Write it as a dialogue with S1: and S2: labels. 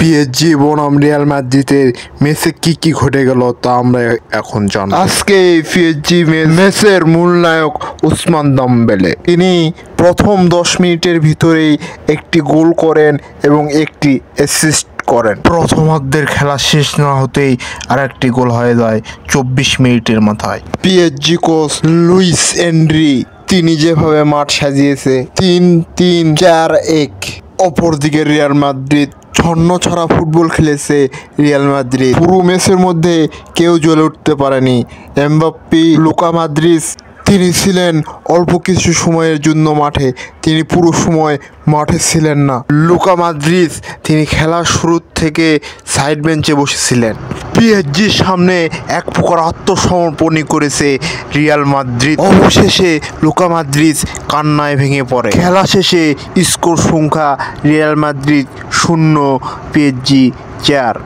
S1: PSG বনাম Real মাদ্রিদের ম্যাচে কি ঘটে গেল তা আমরা এখন জানব। আজকে এই পিএসজি ম্যাচের মূল নায়ক ওসমান দেম্বেলে। তিনি প্রথম 10 মিনিটের ভিতরেই একটি গোল করেন এবং একটি অ্যাসিস্ট করেন। প্রথমার্ধের খেলা শেষ না হতেই আরেকটি গোল হয়ে যায় 24 মিনিটের মাথায়। পিএসজি কোচ লুইস এনরি তিনি যেভাবে মাঠ সাজিয়েছে 3-3-4-1। অপরদিকে রিয়াল মাদ্রিদ ছন্নছাড়া ফুটবল খেলেছে। রিয়াল মাদ্রিদ পুরো ম্যাচের মধ্যে কেউ জ্বলে উঠতে পারেনি। এমবাপ্পে, লুকা মডরিচ তিনি ছিলেন অল্প কিছু সময়ের জন্য মাঠে, তিনি পুরো সময় মাঠে ছিলেন না। লুকা মডরিচ তিনি খেলার শুরু থেকে সাইড বেঞ্চে বসেছিলেন। পিএসজির সামনে এক প্রকার আত্মসমর্পণই করেছে রিয়াল মাদ্রিদ। অবশেষে লুকা মডরিচ কান্নায় ভেঙে পড়ে। খেলা শেষে স্কোর সংখ্যা রিয়াল মাদ্রিদ 0, পিএসজি 4।